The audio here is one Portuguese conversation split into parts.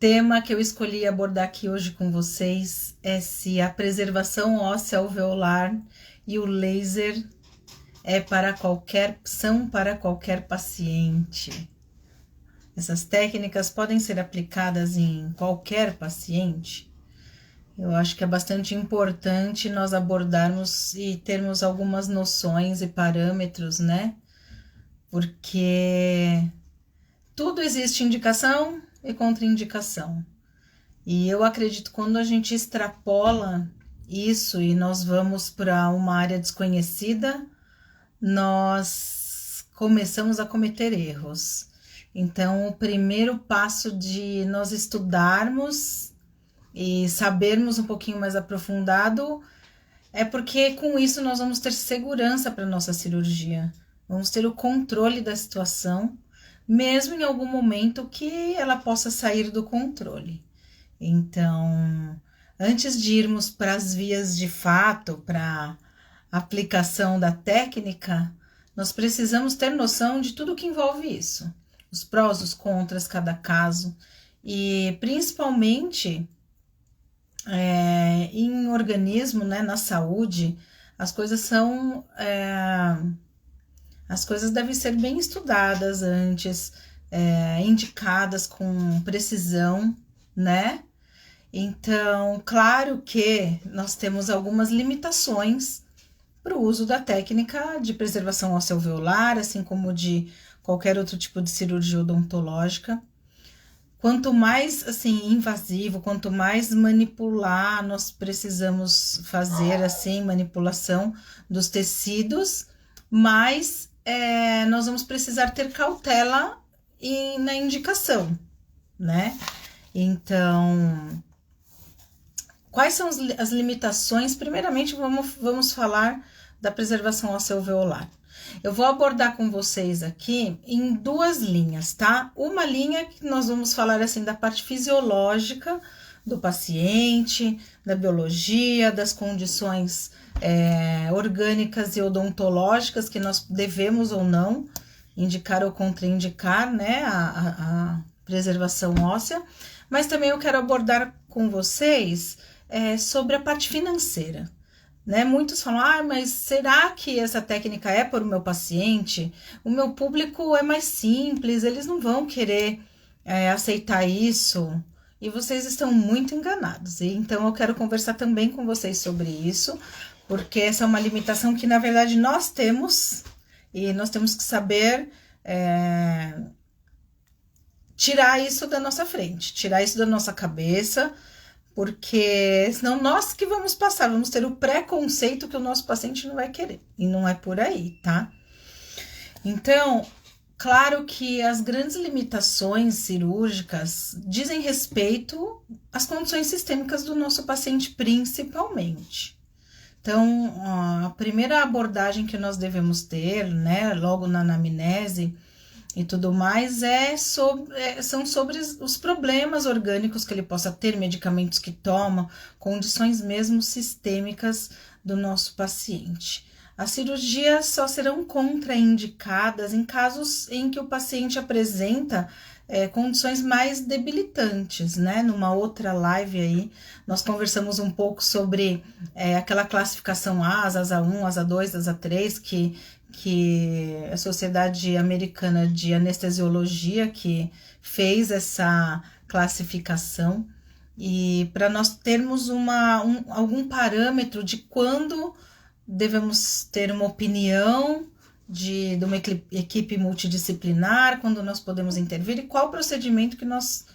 tema que eu escolhi abordar aqui hoje com vocês é se a preservação óssea alveolar e o laser são para qualquer paciente. Essas técnicas podem ser aplicadas em qualquer paciente? Eu acho que é bastante importante nós abordarmos e termos algumas noções e parâmetros, né? Porque tudo existe indicação e contraindicação. E eu acredito que quando a gente extrapola isso e nós vamos para uma área desconhecida, nós começamos a cometer erros. Então, o primeiro passo de nós estudarmos e sabermos um pouquinho mais aprofundado é porque com isso nós vamos ter segurança para nossa cirurgia, vamos ter o controle da situação, mesmo em algum momento que ela possa sair do controle. Então, antes de irmos para as vias de fato, para a aplicação da técnica, nós precisamos ter noção de tudo que envolve isso, os prós, os contras, cada caso, e principalmente em organismo, né, na saúde, as coisas devem ser bem estudadas antes, indicadas com precisão, né? Então, claro que nós temos algumas limitações para o uso da técnica de preservação óssea alveolar, assim como de qualquer outro tipo de cirurgia odontológica. Quanto mais, assim, invasivo, quanto mais manipular, nós precisamos fazer, assim, manipulação dos tecidos, mais nós vamos precisar ter cautela na indicação, né? Então, quais são as limitações? Primeiramente, vamos falar da preservação óssea alveolar. Eu vou abordar com vocês aqui em duas linhas, tá? Uma linha que nós vamos falar assim da parte fisiológica do paciente, da biologia, das condições orgânicas e odontológicas que nós devemos ou não indicar ou contraindicar, né, a preservação óssea, mas também eu quero abordar com vocês sobre a parte financeira. Né? Muitos falam, mas será que essa técnica é para o meu paciente? O meu público é mais simples, eles não vão querer aceitar isso. E vocês estão muito enganados. Então, eu quero conversar também com vocês sobre isso, porque essa é uma limitação que, na verdade, nós temos, e nós temos que saber tirar isso da nossa frente, tirar isso da nossa cabeça, porque senão nós que vamos passar, vamos ter o preconceito que o nosso paciente não vai querer, e não é por aí, tá? Então, claro que as grandes limitações cirúrgicas dizem respeito às condições sistêmicas do nosso paciente, principalmente. Então, a primeira abordagem que nós devemos ter, né, logo na anamnese e tudo mais, são sobre os problemas orgânicos que ele possa ter, medicamentos que toma, condições mesmo sistêmicas do nosso paciente. As cirurgias só serão contraindicadas em casos em que o paciente apresenta condições mais debilitantes, né? Numa outra live aí, nós conversamos um pouco sobre aquela classificação ASA 1, ASA 2, ASA 3, que a Sociedade Americana de Anestesiologia que fez essa classificação, e para nós termos algum parâmetro de quando devemos ter uma opinião de uma equipe multidisciplinar, quando nós podemos intervir e qual procedimento que nós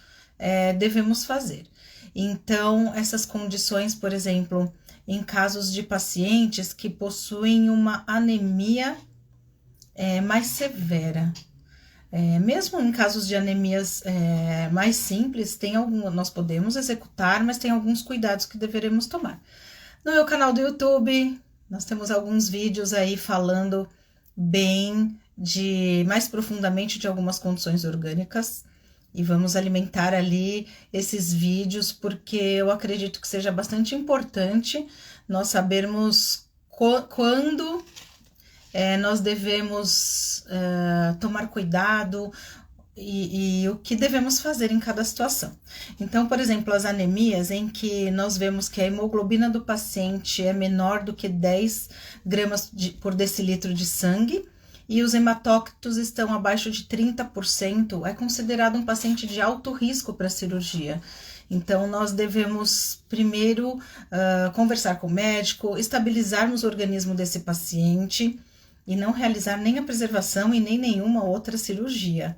devemos fazer. Então, essas condições, por exemplo, em casos de pacientes que possuem uma anemia mais severa. Mesmo em casos de anemias mais simples, nós podemos executar, mas tem alguns cuidados que deveremos tomar. No meu canal do YouTube, nós temos alguns vídeos aí falando bem mais profundamente de algumas condições orgânicas, e vamos alimentar ali esses vídeos, porque eu acredito que seja bastante importante nós sabermos quando nós devemos tomar cuidado, e o que devemos fazer em cada situação. Então, por exemplo, as anemias em que nós vemos que a hemoglobina do paciente é menor do que 10 gramas por decilitro de sangue e os hematócritos estão abaixo de 30%, é considerado um paciente de alto risco para a cirurgia. Então, nós devemos primeiro conversar com o médico, estabilizarmos o organismo desse paciente e não realizar nem a preservação e nem nenhuma outra cirurgia,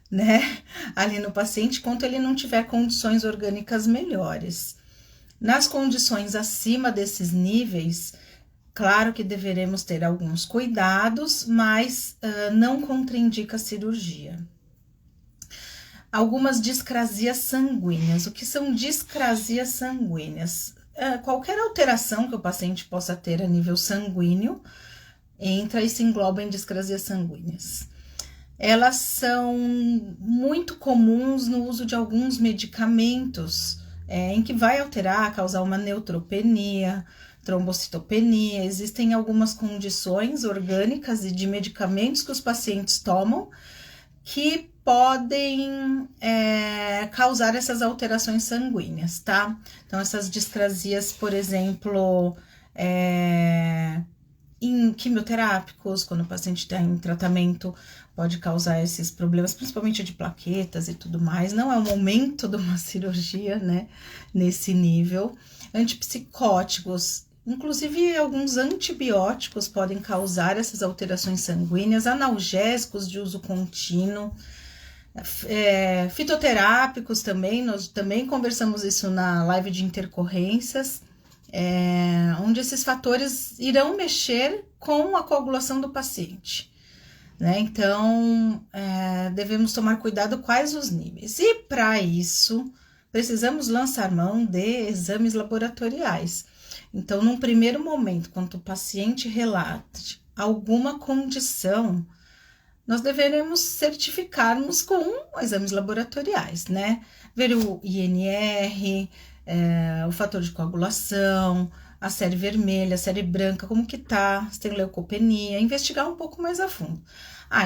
né? Ali no paciente, enquanto ele não tiver condições orgânicas melhores. Nas condições acima desses níveis, claro que deveremos ter alguns cuidados, mas não contraindica a cirurgia. Algumas discrasias sanguíneas. O que são discrasias sanguíneas? Qualquer alteração que o paciente possa ter a nível sanguíneo entra e se engloba em discrasias sanguíneas. Elas são muito comuns no uso de alguns medicamentos, em que vai alterar, causar uma neutropenia, trombocitopenia. Existem algumas condições orgânicas e de medicamentos que os pacientes tomam que podem causar essas alterações sanguíneas, tá? Então, essas discrasias, por exemplo, em quimioterápicos, quando o paciente está em tratamento, pode causar esses problemas, principalmente de plaquetas e tudo mais. Não é o momento de uma cirurgia, né, nesse nível. Antipsicóticos, inclusive alguns antibióticos podem causar essas alterações sanguíneas, analgésicos de uso contínuo, fitoterápicos também, nós também conversamos isso na live de intercorrências, onde esses fatores irão mexer com a coagulação do paciente, né? Então, devemos tomar cuidado quais os níveis. E para isso, precisamos lançar mão de exames laboratoriais. Então, num primeiro momento, quando o paciente relate alguma condição, nós deveremos certificarmos com exames laboratoriais, né? Ver o INR, o fator de coagulação, a série vermelha, a série branca, como que tá, se tem leucopenia, investigar um pouco mais a fundo.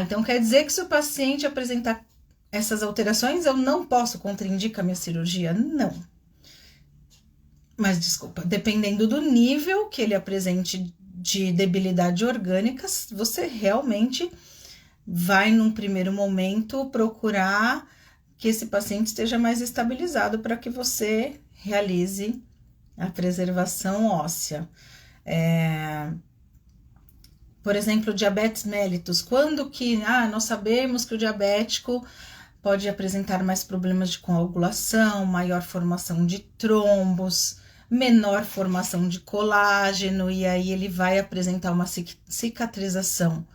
Então quer dizer que se o paciente apresentar essas alterações, eu não posso contraindicar a minha cirurgia? Não. Mas, desculpa, dependendo do nível que ele apresente de debilidade orgânica, você realmente vai, num primeiro momento, procurar que esse paciente esteja mais estabilizado para que você realize a preservação óssea. Por exemplo, diabetes mellitus. Quando que nós sabemos que o diabético pode apresentar mais problemas de coagulação, maior formação de trombos, menor formação de colágeno, e aí ele vai apresentar uma cicatrização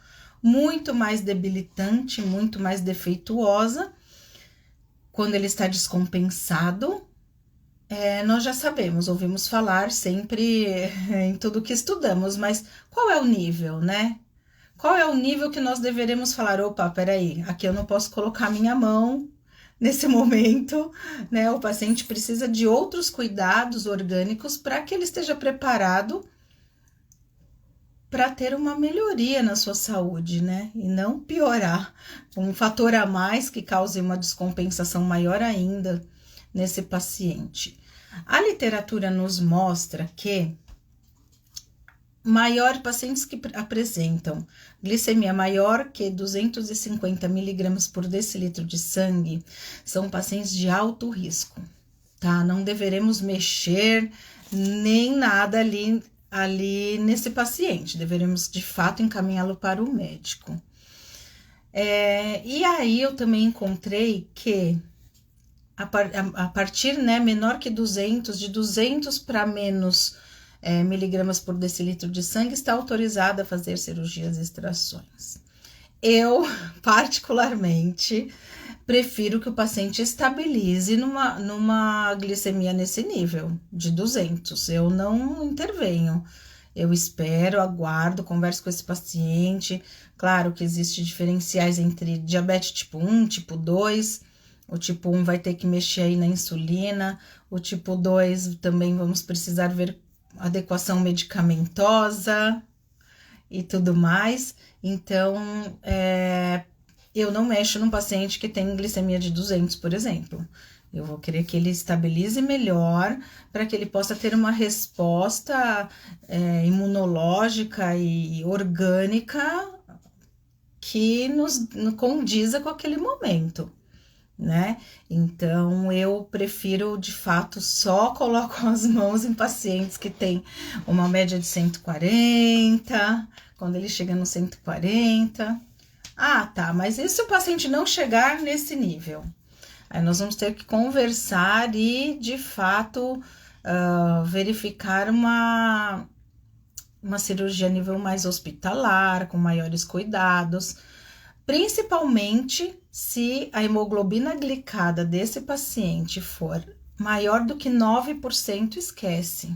muito mais debilitante, muito mais defeituosa. Quando ele está descompensado, nós já sabemos, ouvimos falar sempre em tudo que estudamos, mas qual é o nível, né? Qual é o nível que nós deveremos falar? Opa, peraí, aqui eu não posso colocar minha mão nesse momento, né? O paciente precisa de outros cuidados orgânicos para que ele esteja preparado para ter uma melhoria na sua saúde, né? E não piorar, um fator a mais que cause uma descompensação maior ainda nesse paciente. A literatura nos mostra que pacientes que apresentam glicemia maior que 250 miligramas por decilitro de sangue são pacientes de alto risco, tá? Não deveremos mexer nem nada ali nesse paciente, deveremos de fato encaminhá-lo para o médico. E aí eu também encontrei que a partir, né, menor que 200, de 200 para menos miligramas por decilitro de sangue, está autorizada a fazer cirurgias e extrações. Eu, particularmente, prefiro que o paciente estabilize numa glicemia nesse nível, de 200. Eu não intervenho. Eu espero, aguardo, converso com esse paciente. Claro que existem diferenciais entre diabetes tipo 1, tipo 2. O tipo 1 vai ter que mexer aí na insulina. O tipo 2 também vamos precisar ver adequação medicamentosa e tudo mais. Então, Eu não mexo num paciente que tem glicemia de 200, por exemplo. Eu vou querer que ele estabilize melhor para que ele possa ter uma resposta imunológica e orgânica que nos condiza com aquele momento, né? Então, eu prefiro, de fato, só coloco as mãos em pacientes que têm uma média de 140, quando ele chega no 140. Ah, tá, mas e se o paciente não chegar nesse nível? Aí nós vamos ter que conversar e, de fato, verificar uma cirurgia a nível mais hospitalar, com maiores cuidados, principalmente se a hemoglobina glicada desse paciente for maior do que 9%, esquece.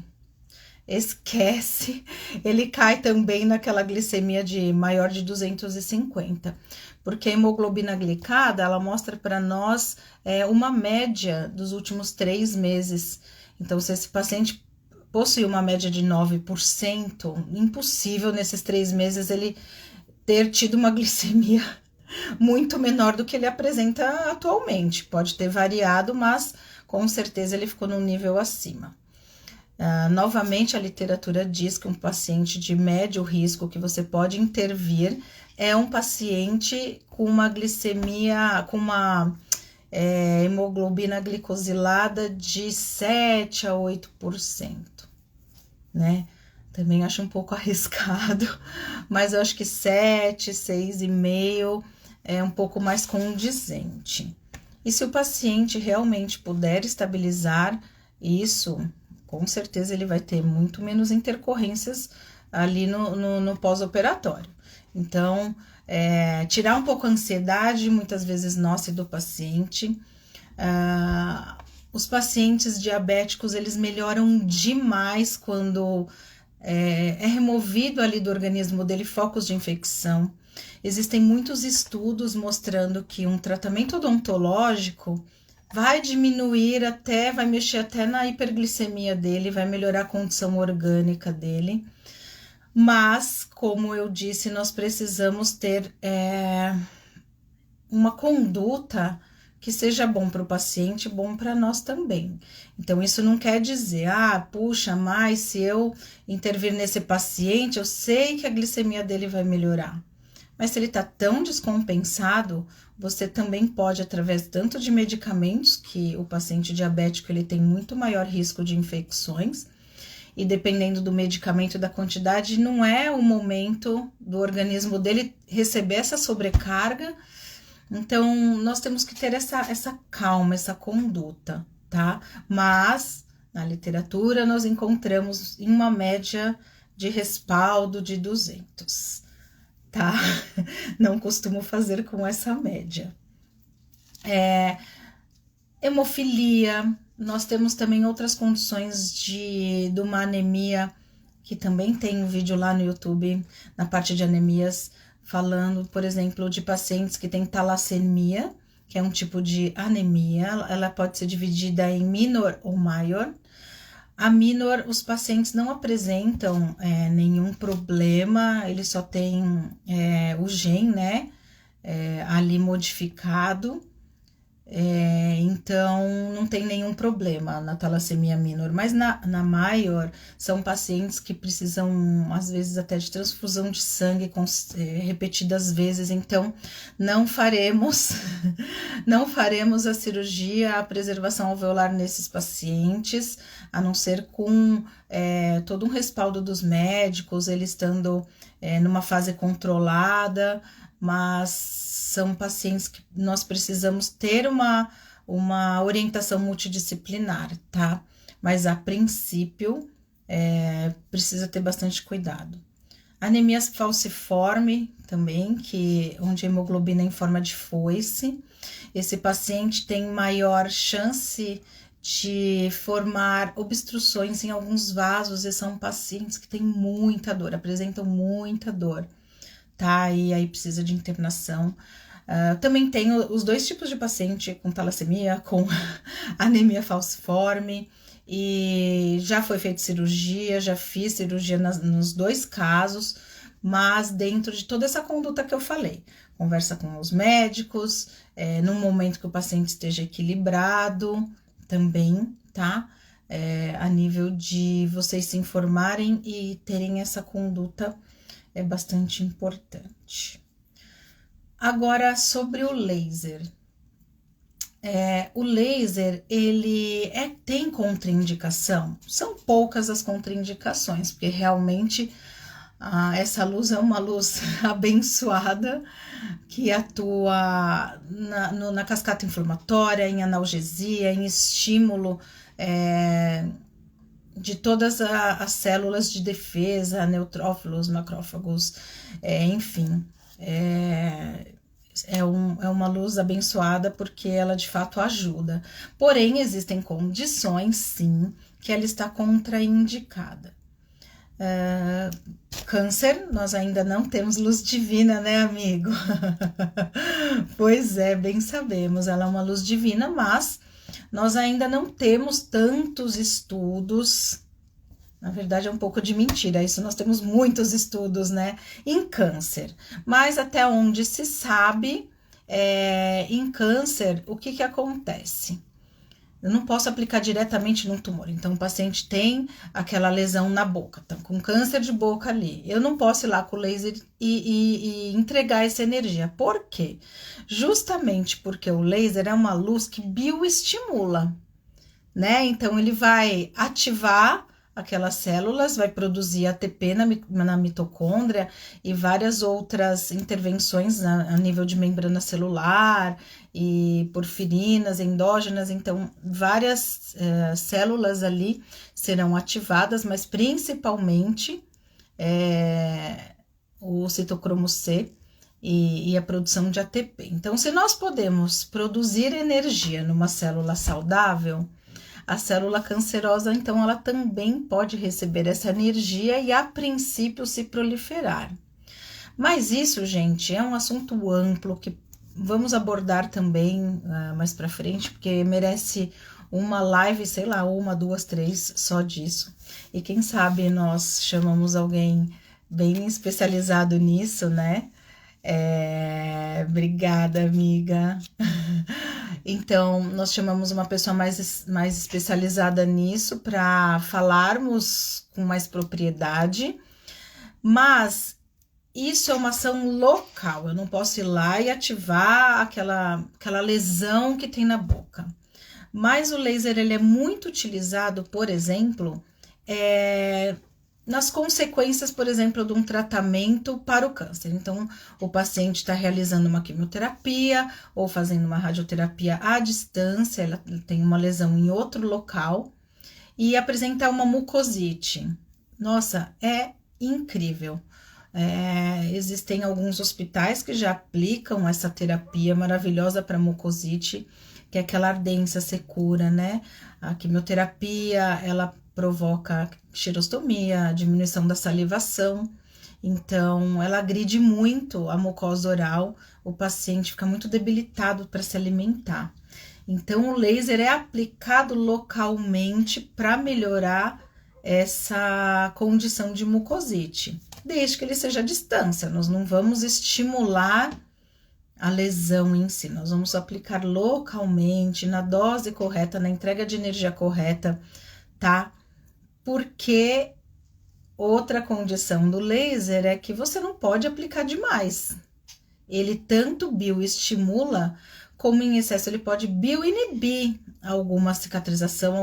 Esquece, ele cai também naquela glicemia de maior de 250, porque a hemoglobina glicada, ela mostra para nós uma média dos últimos 3 meses. Então, se esse paciente possui uma média de 9%, impossível nesses 3 meses ele ter tido uma glicemia muito menor do que ele apresenta atualmente. Pode ter variado, mas com certeza ele ficou num nível acima. Novamente, a literatura diz que um paciente de médio risco que você pode intervir é um paciente com uma glicemia, com uma hemoglobina glicosilada de 7 a 8%, né? Também acho um pouco arriscado, mas eu acho que 7, 6,5 é um pouco mais condizente. E se o paciente realmente puder estabilizar isso, com certeza ele vai ter muito menos intercorrências ali no pós-operatório. Então, tirar um pouco a ansiedade, muitas vezes nossa e do paciente. Os pacientes diabéticos, eles melhoram demais quando é removido ali do organismo dele focos de infecção. Existem muitos estudos mostrando que um tratamento odontológico vai diminuir vai mexer até na hiperglicemia dele, vai melhorar a condição orgânica dele. Mas, como eu disse, nós precisamos ter uma conduta que seja bom para o paciente, bom para nós também. Então, isso não quer dizer, puxa, mas se eu intervir nesse paciente, eu sei que a glicemia dele vai melhorar. Mas se ele está tão descompensado, você também pode, através tanto de medicamentos, que o paciente diabético ele tem muito maior risco de infecções, e dependendo do medicamento e da quantidade, não é o momento do organismo dele receber essa sobrecarga. Então, nós temos que ter essa calma, essa conduta, tá? Mas, na literatura, nós encontramos em uma média de respaldo de 200. Tá? Não costumo fazer com essa média. Hemofilia, nós temos também outras condições de uma anemia, que também tem um vídeo lá no YouTube, na parte de anemias, falando, por exemplo, de pacientes que têm talassemia, que é um tipo de anemia, ela pode ser dividida em minor ou maior. A minor, os pacientes não apresentam nenhum problema, eles só têm o gen, né, ali modificado, então não tem nenhum problema na talassemia minor. Mas na maior, são pacientes que precisam, às vezes, até de transfusão de sangue repetidas vezes, então não faremos a cirurgia, a preservação alveolar nesses pacientes, a não ser com todo um respaldo dos médicos, ele estando numa fase controlada, mas são pacientes que nós precisamos ter uma orientação multidisciplinar, tá? Mas a princípio precisa ter bastante cuidado. Anemia falciforme também, onde a hemoglobina é em forma de foice. Esse paciente tem maior chance de formar obstruções em alguns vasos, e são pacientes que têm muita dor, apresentam muita dor, tá? E aí precisa de internação. Também tem os dois tipos de paciente com talassemia, com anemia falciforme, e já foi feita cirurgia, já fiz cirurgia nos dois casos, mas dentro de toda essa conduta que eu falei, conversa com os médicos, num momento que o paciente esteja equilibrado também, tá? A nível de vocês se informarem e terem essa conduta é bastante importante. Agora, sobre o laser. O laser, ele tem contraindicação? São poucas as contraindicações, porque realmente essa luz é uma luz abençoada, que atua na cascata inflamatória, em analgesia, em estímulo de todas as células de defesa, neutrófilos, macrófagos, enfim. É uma luz abençoada porque ela de fato ajuda. Porém, existem condições, sim, que ela está contraindicada. Câncer, nós ainda não temos luz divina, né, amigo? Pois é, bem sabemos, ela é uma luz divina, mas nós ainda não temos tantos estudos. Na verdade, é um pouco de mentira, isso nós temos muitos estudos, né, em câncer. Mas até onde se sabe, em câncer, o que acontece? Eu não posso aplicar diretamente num tumor. Então, o paciente tem aquela lesão na boca, tá com câncer de boca ali. Eu não posso ir lá com o laser e entregar essa energia. Por quê? Justamente porque o laser é uma luz que bioestimula, né? Então, ele vai ativar aquelas células, vai produzir ATP na mitocôndria e várias outras intervenções a nível de membrana celular e porfirinas endógenas. Então, várias células ali serão ativadas, mas principalmente o citocromo C e a produção de ATP. Então, se nós podemos produzir energia numa célula saudável, a célula cancerosa, então, ela também pode receber essa energia e, a princípio, se proliferar. Mas isso, gente, é um assunto amplo que vamos abordar também mais pra frente, porque merece uma live, sei lá, 1, 2, 3, só disso. E quem sabe nós chamamos alguém bem especializado nisso, né? Obrigada, amiga. Então, nós chamamos uma pessoa mais especializada nisso para falarmos com mais propriedade, mas isso é uma ação local, eu não posso ir lá e ativar aquela lesão que tem na boca. Mas o laser, ele é muito utilizado, por exemplo, nas consequências, por exemplo, de um tratamento para o câncer. Então, o paciente está realizando uma quimioterapia ou fazendo uma radioterapia à distância, ela tem uma lesão em outro local e apresenta uma mucosite. Nossa, é incrível. Existem alguns hospitais que já aplicam essa terapia maravilhosa para mucosite, que é aquela ardência, secura, né? A quimioterapia, ela provoca xerostomia, diminuição da salivação, então ela agride muito a mucosa oral, o paciente fica muito debilitado para se alimentar. Então, o laser é aplicado localmente para melhorar essa condição de mucosite, desde que ele seja à distância. Nós não vamos estimular a lesão em si, nós vamos aplicar localmente, na dose correta, na entrega de energia correta, tá? Porque outra condição do laser é que você não pode aplicar demais. Ele tanto bioestimula, como em excesso ele pode bioinibir alguma cicatrização,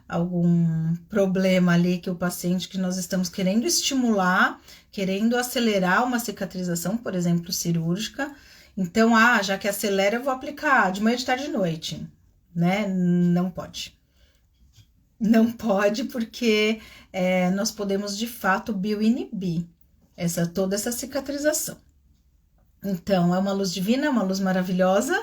algum problema ali que o paciente que nós estamos querendo estimular, querendo acelerar uma cicatrização, por exemplo, cirúrgica. Então, já que acelera, eu vou aplicar de manhã, de tarde e de noite, né? Não pode. Não pode, porque nós podemos, de fato, bioinibir toda essa cicatrização. Então, é uma luz divina, é uma luz maravilhosa,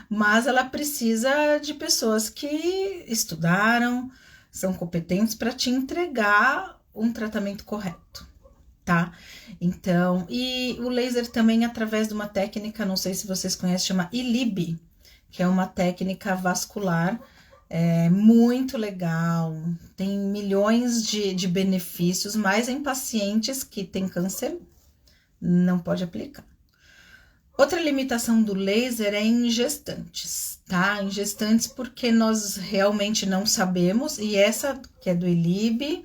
mas ela precisa de pessoas que estudaram, são competentes para te entregar um tratamento correto, tá? Então, e o laser também através de uma técnica, não sei se vocês conhecem, chama ILIB, que é uma técnica vascular, muito legal, tem milhões de benefícios, mas em pacientes que têm câncer, não pode aplicar. Outra limitação do laser é em gestantes, tá? Em gestantes porque nós realmente não sabemos, e essa que é do ILIB,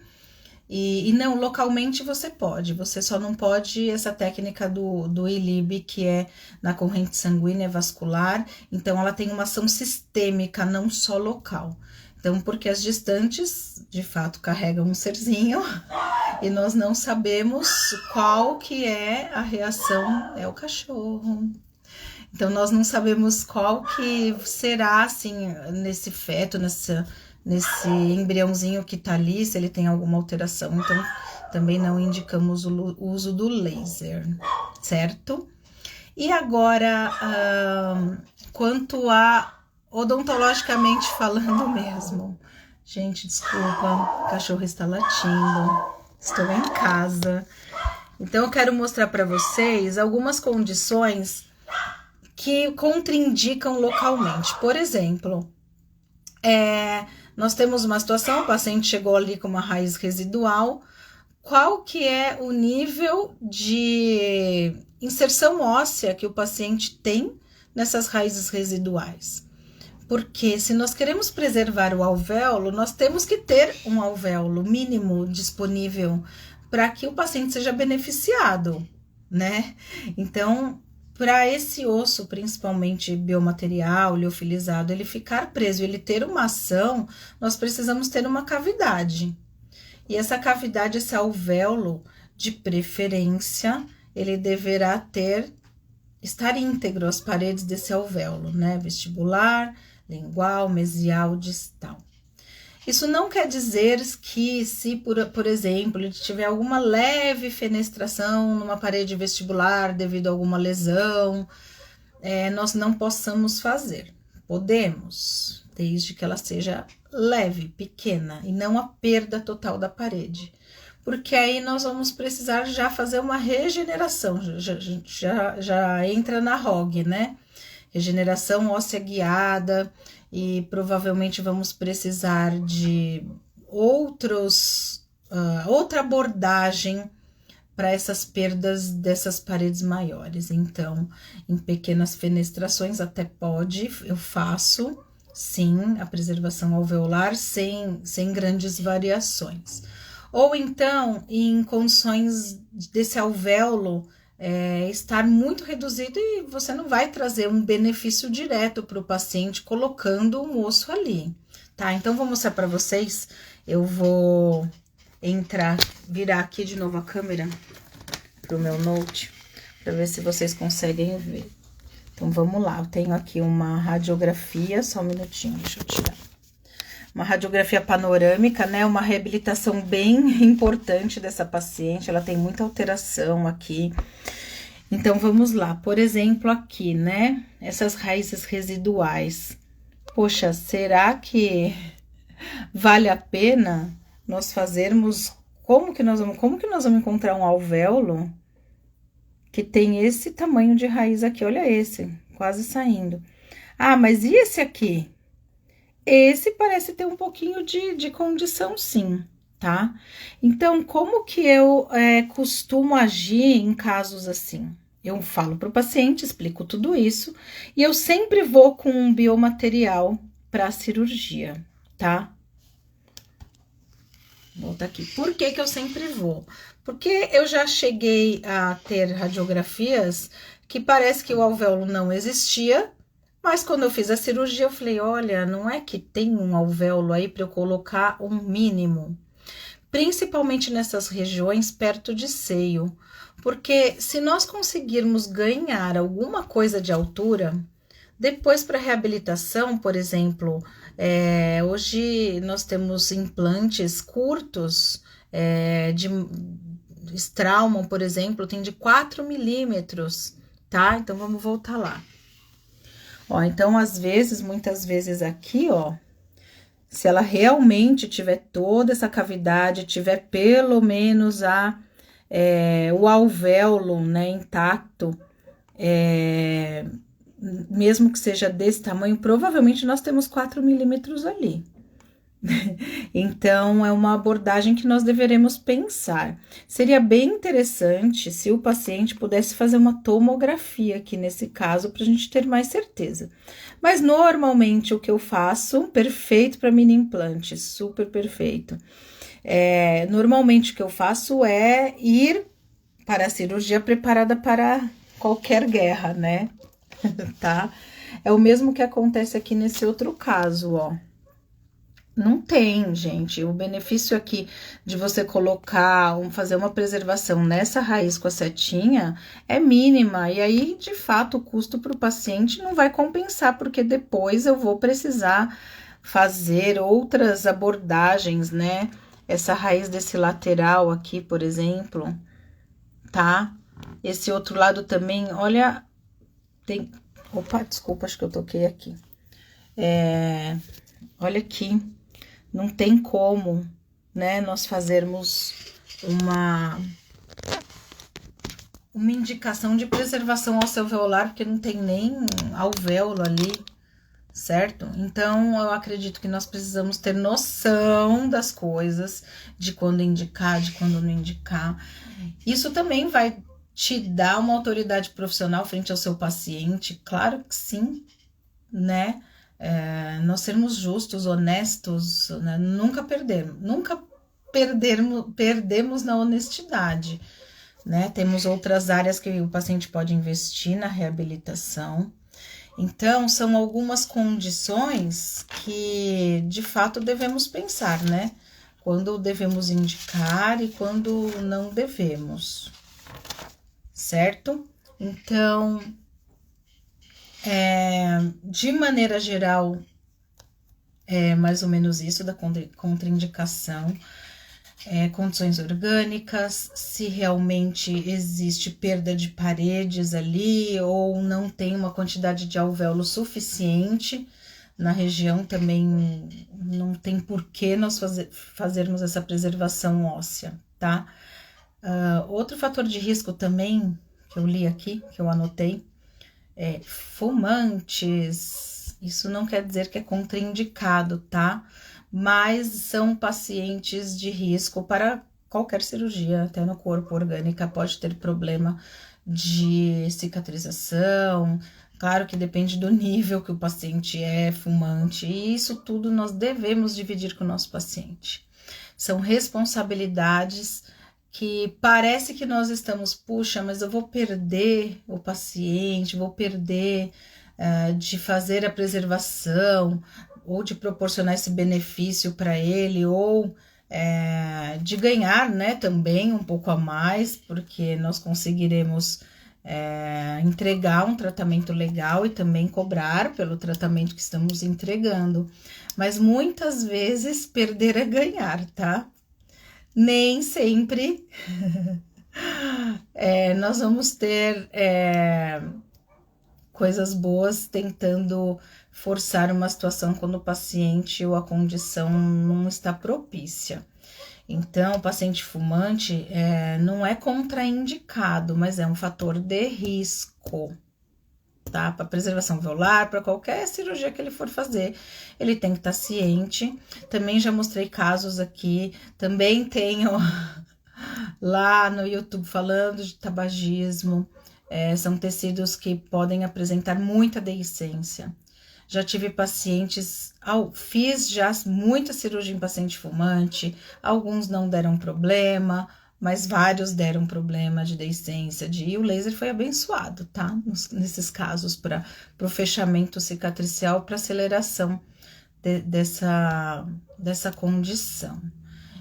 e não, localmente você só não pode essa técnica do ILIB, que é na corrente sanguínea vascular, então ela tem uma ação sistêmica, não só local. Então, porque as gestantes, de fato, carregam um serzinho, e nós não sabemos qual que é a reação, é o cachorro. Então, nós não sabemos qual que será, assim, nesse feto, nesse embriãozinho que tá ali, se ele tem alguma alteração. Então, também não indicamos o uso do laser, certo? E agora, quanto a odontologicamente falando mesmo. Gente, desculpa, o cachorro está latindo, estou em casa. Então, eu quero mostrar para vocês algumas condições que contraindicam localmente. Por exemplo, nós temos uma situação, o paciente chegou ali com uma raiz residual, qual que é o nível de inserção óssea que o paciente tem nessas raízes residuais? Porque se nós queremos preservar o alvéolo, nós temos que ter um alvéolo mínimo disponível para que o paciente seja beneficiado, né? Então, para esse osso, principalmente biomaterial, liofilizado, ele ficar preso, ele ter uma ação, nós precisamos ter uma cavidade. E essa cavidade, esse alvéolo, de preferência, ele deverá estar íntegro as paredes desse alvéolo, né? Vestibular, lingual, mesial, distal. Isso não quer dizer que se, por exemplo, ele tiver alguma leve fenestração numa parede vestibular devido a alguma lesão, nós não possamos fazer. Podemos, desde que ela seja leve, pequena, e não a perda total da parede. Porque aí nós vamos precisar já fazer uma regeneração, já entra na ROG, né? Regeneração óssea guiada, e provavelmente vamos precisar de outra abordagem para essas perdas dessas paredes maiores. Então, em pequenas fenestrações até pode, eu faço, sim, a preservação alveolar sem grandes variações. Ou então, em condições desse alvéolo estar muito reduzido e você não vai trazer um benefício direto para o paciente colocando um osso ali, tá? Então, vou mostrar para vocês, eu vou virar aqui de novo a câmera para o meu note, para ver se vocês conseguem ver. Então, vamos lá, eu tenho aqui uma radiografia, só um minutinho, deixa eu tirar. Uma radiografia panorâmica, né? Uma reabilitação bem importante dessa paciente, ela tem muita alteração aqui. Então, vamos lá. Por exemplo, aqui, né? Essas raízes residuais. Poxa, será que vale a pena nós fazermos... Como que nós vamos encontrar um alvéolo que tem esse tamanho de raiz aqui? Olha esse, quase saindo. Ah, mas e esse aqui? Esse parece ter um pouquinho de condição, sim, tá? Então, como que eu costumo agir em casos assim? Eu falo para o paciente, explico tudo isso, e eu sempre vou com um biomaterial para a cirurgia, tá? Volta aqui. Por que que eu sempre vou? Porque eu já cheguei a ter radiografias que parece que o alvéolo não existia, mas quando eu fiz a cirurgia, eu falei, olha, não é que tem um alvéolo aí para eu colocar um mínimo? Principalmente nessas regiões perto de seio. Porque se nós conseguirmos ganhar alguma coisa de altura, depois para reabilitação, por exemplo, hoje nós temos implantes curtos, de Straumann, por exemplo, tem de 4 milímetros, tá? Então, vamos voltar lá. Ó, então, muitas vezes aqui, ó, se ela realmente tiver toda essa cavidade, tiver pelo menos o alvéolo, né, intacto, mesmo que seja desse tamanho, provavelmente nós temos 4 milímetros ali, Então, é uma abordagem que nós deveremos pensar. Seria bem interessante se o paciente pudesse fazer uma tomografia aqui nesse caso, para a gente ter mais certeza. Mas normalmente o que eu faço, perfeito para mini implante, super perfeito. Normalmente o que eu faço é ir para a cirurgia preparada para qualquer guerra, né? Tá? É o mesmo que acontece aqui nesse outro caso, ó. Não tem, gente. O benefício aqui de você colocar, fazer uma preservação nessa raiz com a setinha é mínima. E aí, de fato, o custo para o paciente não vai compensar, porque depois eu vou precisar fazer outras abordagens, né? Essa raiz desse lateral aqui, por exemplo, tá? Esse outro lado também, olha, tem. Opa, desculpa, acho que eu toquei aqui. Olha aqui. Não tem como, né, nós fazermos uma indicação de preservação alveolar, porque não tem nem alvéolo ali, certo? Então, eu acredito que nós precisamos ter noção das coisas, de quando indicar, de quando não indicar. Isso também vai te dar uma autoridade profissional frente ao seu paciente, claro que sim, né? Nós sermos justos, honestos, né? Nunca perdemos na honestidade, né? Temos outras áreas que o paciente pode investir na reabilitação. Então, são algumas condições que, de fato, devemos pensar, né? Quando devemos indicar e quando não devemos, certo? Então, de maneira geral, é mais ou menos isso da contraindicação. Condições orgânicas, se realmente existe perda de paredes ali ou não tem uma quantidade de alvéolo suficiente na região, também não tem por que nós fazermos essa preservação óssea, tá? Outro fator de risco também, que eu li aqui, que eu anotei, fumantes. Isso não quer dizer que é contraindicado, tá? Mas são pacientes de risco para qualquer cirurgia, até no corpo orgânica, pode ter problema de cicatrização. Claro que depende do nível que o paciente é fumante, e isso tudo nós devemos dividir com o nosso paciente. São responsabilidades que parece que nós estamos, puxa, mas eu vou perder o paciente, vou perder de fazer a preservação, ou de proporcionar esse benefício para ele, ou de ganhar, né, também um pouco a mais, porque nós conseguiremos entregar um tratamento legal e também cobrar pelo tratamento que estamos entregando. Mas muitas vezes perder é ganhar, tá? Nem sempre nós vamos ter coisas boas tentando forçar uma situação quando o paciente ou a condição não está propícia. Então, o paciente fumante não é contraindicado, mas é um fator de risco, tá? Para preservação alveolar, para qualquer cirurgia que ele for fazer, ele tem que estar ciente. Também já mostrei casos aqui, também tenho lá no YouTube falando de tabagismo. São tecidos que podem apresentar muita deiscência. Já tive pacientes, fiz já muita cirurgia em paciente fumante, alguns não deram problema, mas vários deram problema de deiscência, e o laser foi abençoado, tá? Nesses casos, para o fechamento cicatricial, para aceleração dessa condição.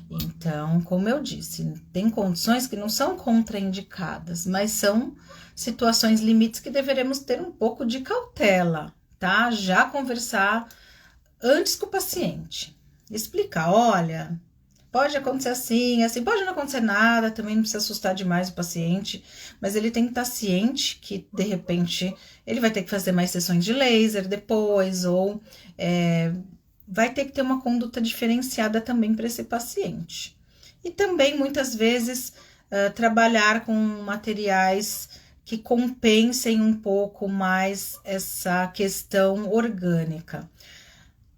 Então, como eu disse, tem condições que não são contraindicadas, mas são situações limites que deveremos ter um pouco de cautela, tá? Já conversar antes com o paciente, explicar, olha, pode acontecer assim, assim, pode não acontecer nada, também não precisa assustar demais o paciente, mas ele tem que estar ciente que, de repente, ele vai ter que fazer mais sessões de laser depois, ou vai ter que ter uma conduta diferenciada também para esse paciente. E também, muitas vezes, trabalhar com materiais que compensem um pouco mais essa questão orgânica.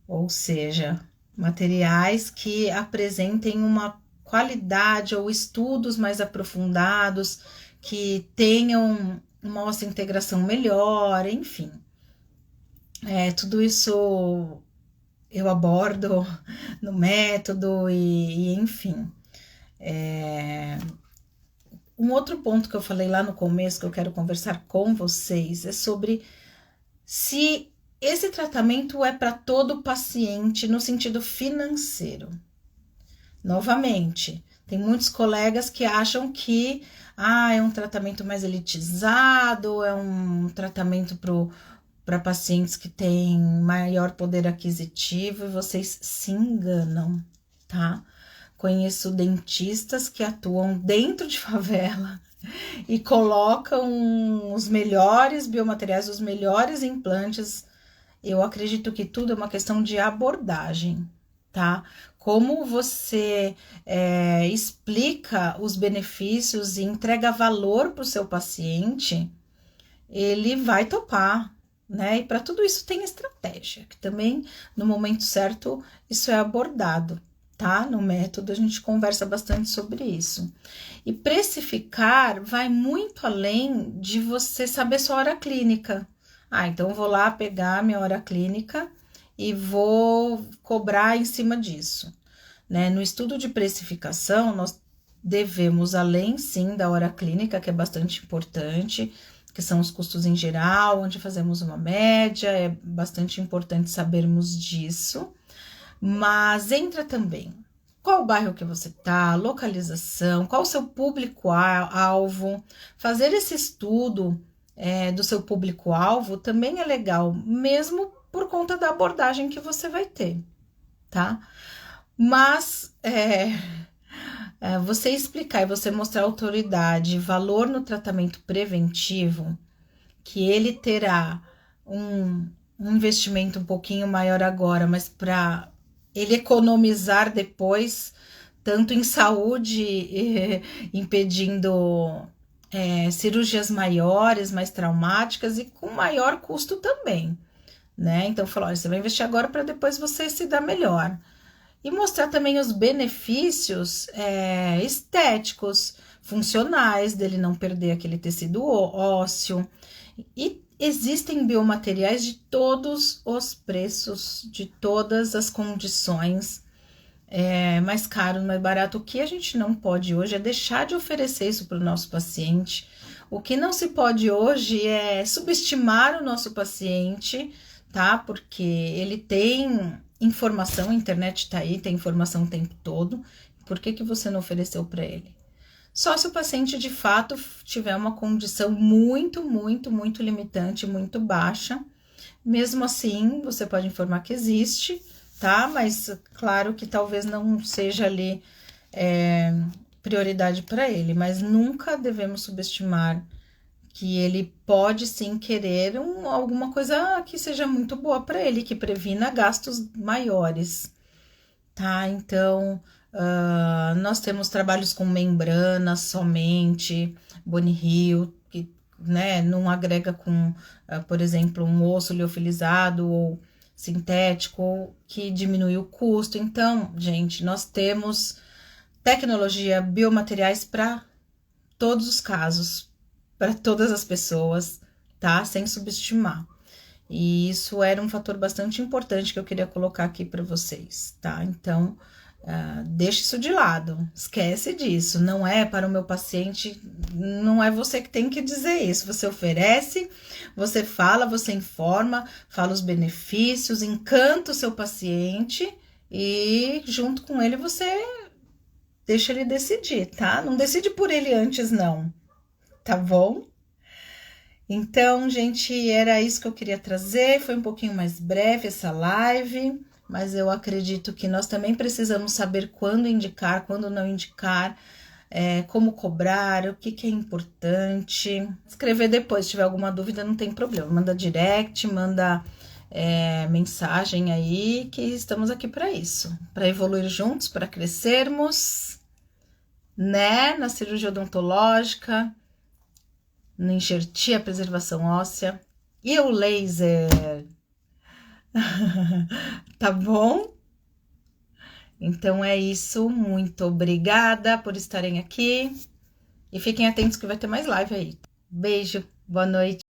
Ou seja, Materiais que apresentem uma qualidade ou estudos mais aprofundados, que tenham uma osseointegração melhor, enfim. Tudo isso eu abordo no método e enfim. Um outro ponto que eu falei lá no começo que eu quero conversar com vocês é sobre se esse tratamento é para todo paciente no sentido financeiro. Novamente, tem muitos colegas que acham que é um tratamento mais elitizado, é um tratamento para pacientes que têm maior poder aquisitivo, e vocês se enganam, tá? Conheço dentistas que atuam dentro de favela e colocam os melhores biomateriais, os melhores implantes. Eu acredito que tudo é uma questão de abordagem, tá? Como você explica os benefícios e entrega valor para o seu paciente, ele vai topar, né? E para tudo isso tem estratégia, que também no momento certo isso é abordado, tá? No método a gente conversa bastante sobre isso. E precificar vai muito além de você saber sua hora clínica. Então eu vou lá pegar minha hora clínica e vou cobrar em cima disso, né? No estudo de precificação, nós devemos, além sim da hora clínica, que é bastante importante, que são os custos em geral, onde fazemos uma média, é bastante importante sabermos disso, mas entra também qual o bairro que você tá, localização, qual o seu público-alvo. Fazer esse estudo do seu público-alvo também é legal, mesmo por conta da abordagem que você vai ter, tá? Mas você explicar e você mostrar autoridade e valor no tratamento preventivo, que ele terá um investimento um pouquinho maior agora, mas para ele economizar depois, tanto em saúde, impedindo cirurgias maiores, mais traumáticas e com maior custo também, né? Então, falou, você vai investir agora para depois você se dar melhor. E mostrar também os benefícios estéticos, funcionais, dele não perder aquele tecido ósseo. E existem biomateriais de todos os preços, de todas as condições, mais caro, mais barato. O que a gente não pode hoje é deixar de oferecer isso para o nosso paciente. O que não se pode hoje é subestimar o nosso paciente, tá? Porque ele tem informação, a internet tá aí, tem informação o tempo todo. Por que você não ofereceu para ele? Só se o paciente de fato tiver uma condição muito, muito, muito limitante, muito baixa. Mesmo assim, você pode informar que existe, tá? Mas claro que talvez não seja ali prioridade para ele, mas nunca devemos subestimar que ele pode sim querer alguma coisa que seja muito boa para ele, que previna gastos maiores, tá? Então, nós temos trabalhos com membranas somente, Boni Hill, que, né, não agrega com, por exemplo, um osso liofilizado ou sintético, que diminui o custo. Então, gente, nós temos tecnologia, biomateriais para todos os casos, para todas as pessoas, tá? Sem subestimar. E isso era um fator bastante importante que eu queria colocar aqui para vocês, tá? Então, deixa isso de lado, esquece disso. Não é para o meu paciente, não é você que tem que dizer isso. Você oferece, você fala, você informa, fala os benefícios, encanta o seu paciente e junto com ele você deixa ele decidir, tá? Não decide por ele antes, não. Tá bom? Então, gente, era isso que eu queria trazer. Foi um pouquinho mais breve essa live, mas eu acredito que nós também precisamos saber quando indicar, quando não indicar, como cobrar, o que é importante. Escrever depois, se tiver alguma dúvida, não tem problema. Manda direct, manda mensagem aí, que estamos aqui para isso, para evoluir juntos, para crescermos, né? Na cirurgia odontológica, no enxertia, a preservação óssea e o laser. Tá bom? Então é isso, muito obrigada por estarem aqui e fiquem atentos que vai ter mais live aí. Beijo, boa noite.